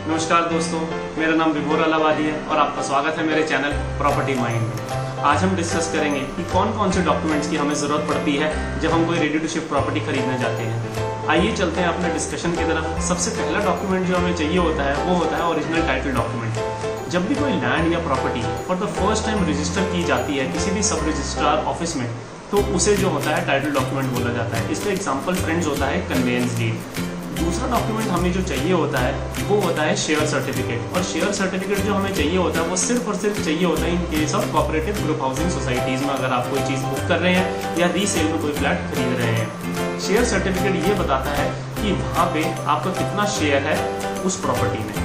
नमस्कार दोस्तों, मेरा नाम विभोर अलावादी है और आपका स्वागत है मेरे चैनल प्रॉपर्टी माइंड में। आज हम डिस्कस करेंगे कि कौन कौन से डॉक्यूमेंट्स की हमें ज़रूरत पड़ती है जब हम कोई रेडी टू शिफ्ट प्रॉपर्टी खरीदने जाते हैं। आइए चलते हैं अपने डिस्कशन की तरफ। सबसे पहला डॉक्यूमेंट जो हमें चाहिए होता है वो होता है ओरिजिनल टाइटल डॉक्यूमेंट। जब भी कोई लैंड या property for the first time register की जाती है किसी भी सब रजिस्ट्रार ऑफिस में, तो उसे जो होता है टाइटल डॉक्यूमेंट बोला जाता है। इसका एग्जाम्पल फ्रेंड्स होता है कन्वेंस डीड। दूसरा डॉक्यूमेंट हमें जो चाहिए होता है वो होता है शेयर सर्टिफिकेट। और शेयर सर्टिफिकेट जो हमें चाहिए होता है वो सिर्फ और सिर्फ चाहिए होता है in case of cooperative group housing societies में, अगर आप कोई चीज़ बुक कर रहे हैं या रीसेल में कोई फ्लैट खरीद रहे हैं। शेयर सर्टिफिकेट ये बताता है कि वहाँ पे आपका कितना शेयर है उस प्रॉपर्टी में।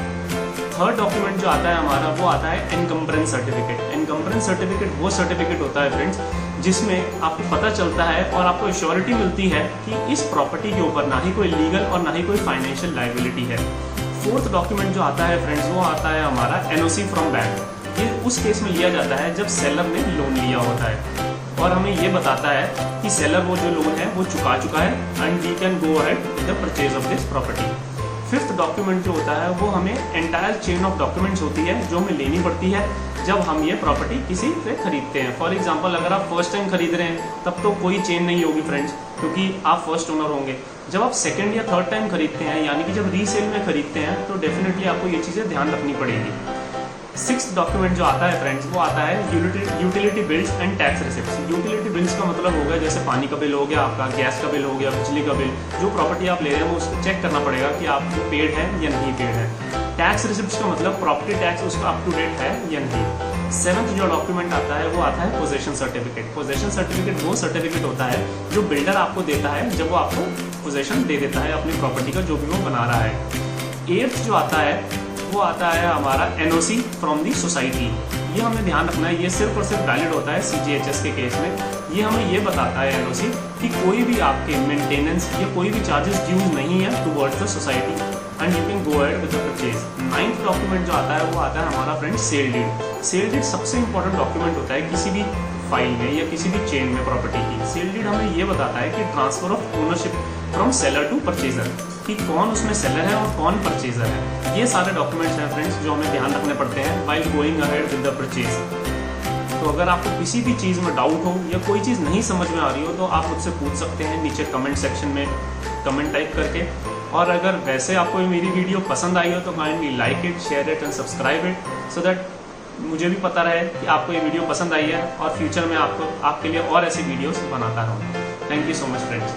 थर्ड डॉक्यूमेंट जो आता है हमारा वो आता है एनकम्बरेंस सर्टिफिकेट। एनकम्बरेंस सर्टिफिकेट वो सर्टिफिकेट होता है फ्रेंड्स जिसमें आपको पता चलता है और आपको एश्योरिटी मिलती है कि इस प्रॉपर्टी के ऊपर ना ही कोई लीगल और ना ही कोई फाइनेंशियल लायबिलिटी है। फोर्थ डॉक्यूमेंट जो आता है फ्रेंड्स वो आता है हमारा एनओसी फ्रॉम बैंक। ये उस केस में लिया जाता है जब सेलर ने लोन लिया होता है और हमें ये बताता है कि सेलर वो जो लोन है वो चुका चुका है and we can go ahead with the purchase of this property. Fifth document जो होता है वो हमें एंटायर चेन ऑफ डॉक्यूमेंट्स होती है जो हमें लेनी पड़ती है जब हम ये प्रॉपर्टी किसी से खरीदते हैं। फॉर एग्जांपल अगर आप फर्स्ट टाइम खरीद रहे हैं तब तो कोई चेन नहीं होगी फ्रेंड्स, क्योंकि आप फर्स्ट ओनर होंगे। जब आप सेकंड या थर्ड टाइम खरीदते हैं यानी कि जब रीसेल में खरीदते हैं तो डेफिनेटली आपको ये चीज़ें ध्यान रखनी पड़ेगी। सिक्स्थ डॉक्यूमेंट जो आता है फ्रेंड्स वो आता है utility bills and tax receipts. Utility bills का मतलब होगा जैसे पानी का बिल हो गया, आपका गैस का बिल हो गया, बिजली का बिल। जो प्रॉपर्टी आप ले रहे हैं वो उसको चेक करना पड़ेगा कि आपको पेड है या नहीं पेड है। टैक्स रिसिप्ट्स का मतलब प्रॉपर्टी टैक्स उसका अप टू डेट है या नहीं। सेवंथ जो डॉक्यूमेंट आता है वो आता है पोजेशन सर्टिफिकेट। पोजेशन सर्टिफिकेट वो सर्टिफिकेट होता है जो बिल्डर आपको देता है जब वो आपको पोजेशन दे देता है अपनी प्रॉपर्टी का जो भी वो बना रहा है। एट्थ जो आता है वो आता है हमारा एनओसी फ्रॉम दी सोसाइटी। ये हमें ध्यान रखना है, ये सिर्फ और सिर्फ वैलिड होता है सीजीएचएस के केस में। ये हमें ये बताता है एनओसी कि कोई भी आपके मेंटेनेंस या कोई भी चार्जेस ड्यूज नहीं है towards the society and you can go ahead with the purchase. Ninth document जो आता है वो आता है हमारा friend sale deed. Sale deed सबसे इंपॉर्टेंट डॉक्यूमेंट होता है किसी भी फाइल में या किसी भी चेन में प्रॉपर्टी की। सेल डीड हमें ये बताता है कि transfer of ownership from seller to purchaser, कि कौन उसमें सेलर है और कौन परचेजर है। ये सारे डॉक्यूमेंट्स हैं फ्रेंड्स जो हमें ध्यान रखने पड़ते हैं while going ahead with the purchase. तो अगर आपको किसी भी चीज़ में डाउट हो या कोई चीज़ नहीं समझ में आ रही हो तो आप मुझसे पूछ सकते हैं नीचे कमेंट सेक्शन में कमेंट टाइप करके। और अगर वैसे आपको मेरी वीडियो पसंद आई हो तो kindly like it, share it and subscribe it so that मुझे भी पता रहे कि आपको ये वीडियो पसंद आई है और फ्यूचर में आपके लिए और ऐसी वीडियोस बनाता रहूँगा। Thank you so much friends.